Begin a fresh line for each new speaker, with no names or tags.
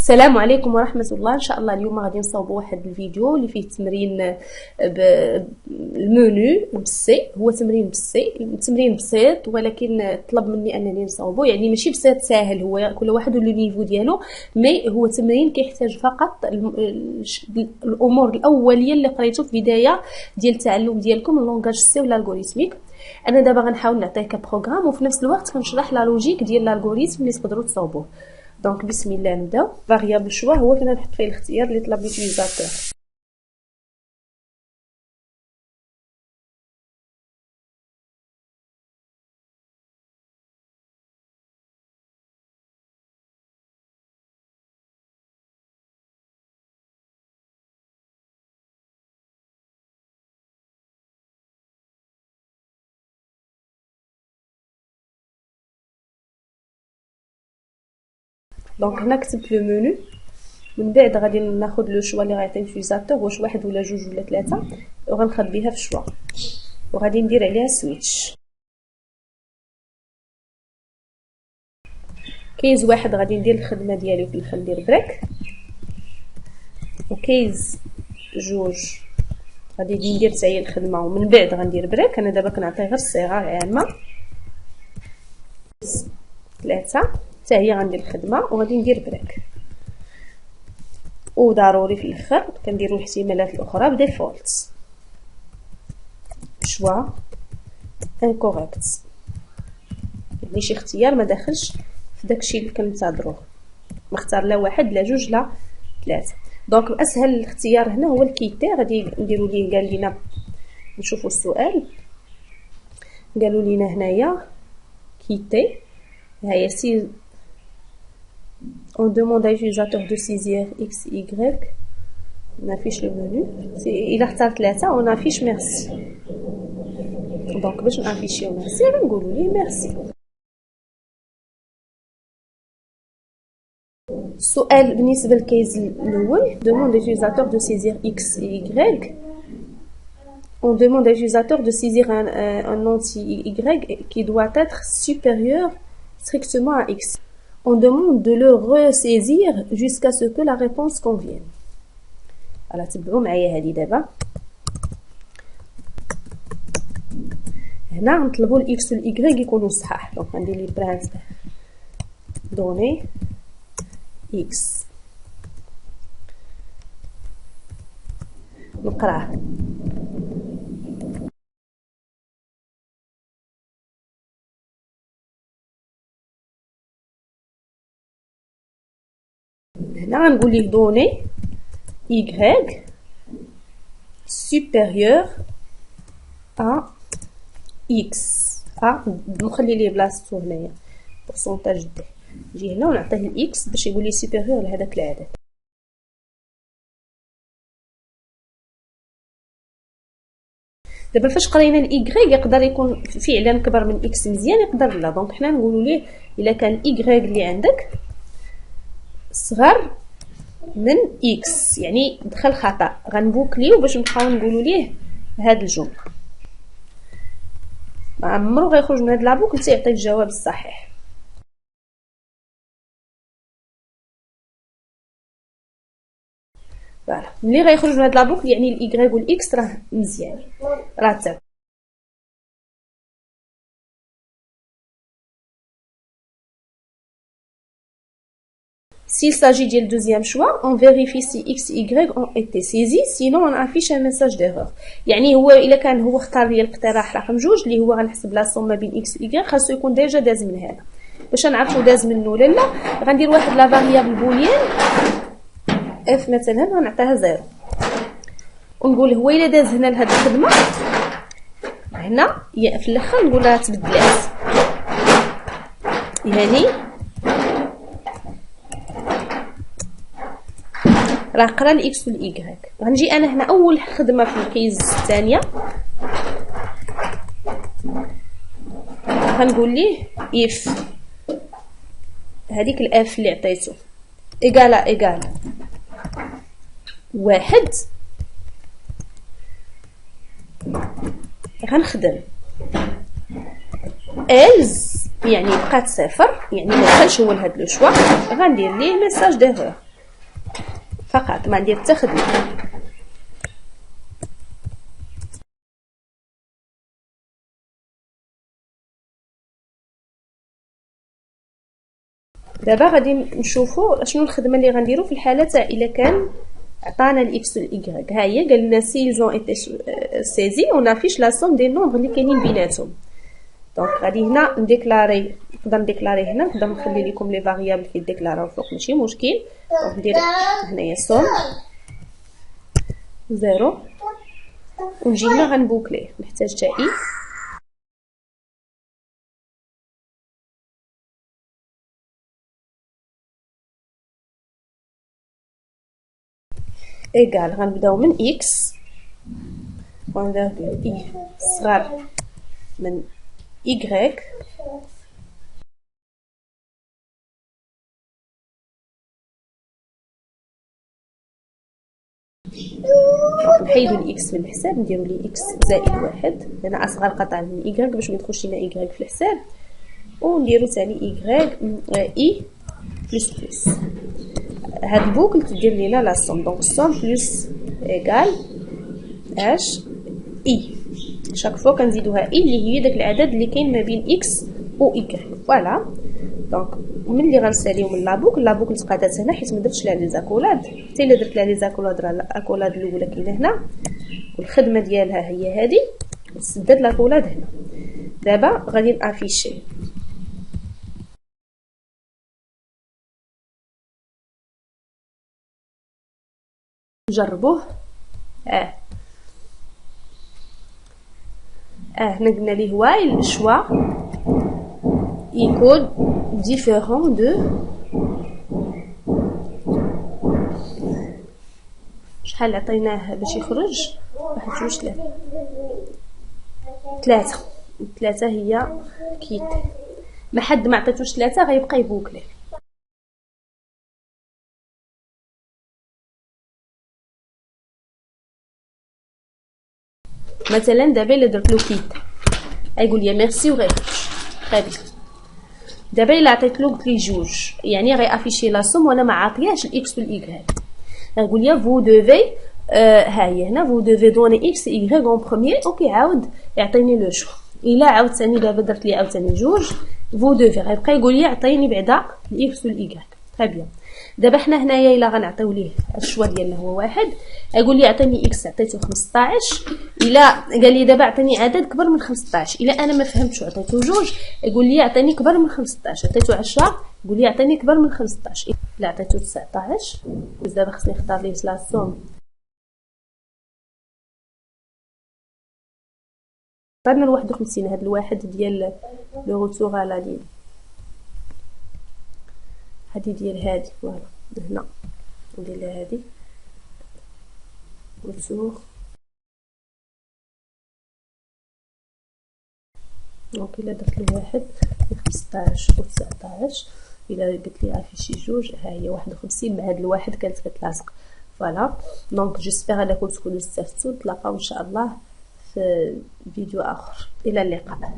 السلام عليكم ورحمة الله. إن شاء الله اليوم غادي نصاوبوا واحد الفيديو اللي فيه تمرين بالمنيو بالسي. هو تمرين بالسي، تمرين بسيط ولكن طلب مني أنني نصاوبه، يعني ماشي بسيط ساهل، هو كل واحد له نيفو ديالو، مي هو تمرين كيحتاج فقط الأمور الأولية اللي قريتو في بداية ديال التعلم ديالكم اللونغاج سي والالغوريثميك. انا دابا غنحاول نعطيك بروغرام وفي نفس الوقت كنشرح لا لوجيك ديال الالغوريثم اللي تقدروا تصاوبوه. دونك بسم الله نبداو. فاريابل شوا هو فين نحط فيه الاختيار اللي طلب ليوتيليزاتور. دونك هنا كتبت لو منيو، من بعد غادي ناخذ لو شوا اللي غيعطي ليوتيليزاتور، واش واحد ولا جوج ولا ثلاثه، وغنخبيها في شوا وغادي ندير عليها سويتش. كيز واحد غادي ندير الخدمه ديالي وفي الاخر ندير بريك، وكيز جوج غادي ندير حتى هي الخدمه ومن بعد غندير بريك. انا دابا كنعطي غير الصيغه عامه. ثلاثه حتى هي غندير الخدمه وغادي ندير بريك، وضروري في الاخر كنديروا الاحتمالات الاخرى بديفولت. شوا انكوريكت، يعني شي اختيار ما داخلش في داكشي اللي كنتظروه، نختار لا واحد لا جوج لا ثلاثه. دونك اسهل الاختيار هنا هو الكيتي. غادي نديروا ليه، قال لنا نشوفوا السؤال، قالوا لنا هنايا كيتي. هيا سي on demande à l'utilisateur de saisir x y. On affiche le menu. Il a اختار 3 on affiche merci. donc باش نافيشيو merci غنقولوا ليه merci. السؤال بالنسبه للكيز الاول demande à l'utilisateur de saisir x et y. On demande à l'utilisateur de saisir un entier y qui doit être supérieur strictement à x. On demande de le ressaisir jusqu'à ce que la réponse convienne. Alors, تبعوا معايا هذه دابا. هنا نطلبوا الاكس والاي يكونوا صحاح. دونك غندير لي برانت دوني اكس، نقراه هنا غنقول ليه دوني y supérieur à x. نخلي ليه بلاصتو هنايا بورسونتاج دي، نجي هنا ونعطيه الاكس باش يقول لي سوبيريور لهذاك العدد. دابا فاش قرينا الاي يقدر يكون فعلا كبر من اكس مزيان، يقدر لا. دونك حنا نقولوا ليه الا كان الاي اللي عندك صغر من اكس يعني دخل خطا، غنبوكليو باش نبقاو نقولوا ليه هاد الجمله. ما عمرو غيخرج من هاد لابوكل حتى يعطي الجواب الصحيح. فوالا ملي غيخرج من هاد لابوكل يعني الاي والاكس راه مزيان، راه تاع. S'il s'agit du deuxième choix, on vérifie si x et y ont été saisis, sinon on affiche un message d'erreur. يعني هو الا كان هو اختار لي الاقتراح رقم 2 اللي هو غنحسب لا صوم ما بين x و y، خاصو يكون ديجا داز من هذا. باش نعرفوا داز منه ولا لا غندير واحد لا فاريابل بوليان اف مثلا غنعطيها 0 ونقول هو الا داز هنا لهاد الخدمه هنا في الاخر نقول لها تبدلات، يعني راه قرا الاكس والاي. غنجي انا هنا اول خدمه في الكيز الثانيه غنقول ليه اف هذيك الاف اللي عطيته ايكالا واحد، غنخدم إلز يعني بقات صفر، يعني ما دخلش هو لهاد لو شوا، غندير ليه ميساج ديرور فقط، ما ندير حتى خدمه. دابا غادي نشوفوا شنو الخدمه اللي غنديروا في الحاله تاع الا كان عطانا الاكس والايغريك. ها هي قال لنا سي زون ايتي سيزي اون افيش لا سوم دي نومبر اللي كاينين بيناتهم. دونك غادي هنا نديكلاري، نقدر نديكلاري هنا، نقدر نخلي لكم لي فاريابل في الديكلارا فوق ماشي مشكل. دونك ندير هنايا سوم زيرو ونجي هنا غنبوكليه، نحتاج حتى اي ايكال، غنبداو من اكس بوان فيرغول اي صغار من إيكغيك نحيدو الإكس من الحساب، نديرو لي إكس زائد واحد لأن أصغر قطع من إيكغيك باش ميدخلش لينا إيكغيك في الحساب، ونديرو تاني إيكغيك إي بلس بلس. هاد البوكل تدير لينا لا سوم، دونك سوم بلس إيكال اش إي، شاك فوا كنزيدوها إي اللي هي داك العدد اللي كاين ما بين إكس و إيكغيك. فوالا دونك ملي غنساليو من لابوكل تقادات هنا حيت ما درتش لها لي زاكولاد، حتى الا درت لها لي زاكولاد راه الاكولاد الاولى كاينه هنا والخدمه ديالها هي هذه، نسدد لاكولاد هنا. دابا غادي نافيشي نجربوه. هنا قلنا ليه وايل شوا يكون ديفيرون دو شحال عطيناه باش يخرج، واحد جوج ثلاثة هي كيت، ما حد ما عطيتوش ثلاثة غيبقى يبوكلي. مثلا دابا الا درت له كيت غيقول لي ميرسي وغيخرج طيب. دابا الا عطيت له قلت لي جوج يعني غيافيشي لا سوم وانا ما عاطياش الاكس والايغريك، غيقول لي فو دوفي ها هي هنا فو دوفي دوني اكس ايغريك اون بروميير، وكيعاود يعطيني لو شو. الا عاوتاني دابا درت لي عاوتاني جوج فو دوفي غيبقى يقول لي عطيني بعدا الاكس والايغريك. طيب بيان دابا حنا هنايا الا غنعطيو ليه الشوا ديالنا هو واحد، يقول لي عطيني اكس عطيته 15، الا قال لي دابا عطيني عدد كبر من 15، الا انا ما فهمتش وعطيته جوج يقول لي عطيني كبر من 15، عطيته 10 يقول لي عطيني كبر من 15، الا عطيته 19 دابا خصني نختار ليه لا سوم. اخترنا ال 51 هاد الواحد ديال لو روتور على لين هادي ديال هادي فوالا هنا ندير لها هادي روتور. دونك الا درت له واحد 15 و 19 الا قلت لي افيشي جوج ها هي 51 مع هاد الواحد كانت كتلاصق. فوالا دونك جيسبر انكم تكونوا استفدتوا، نتلاقاو ان شاء الله في فيديو اخر، الى اللقاء.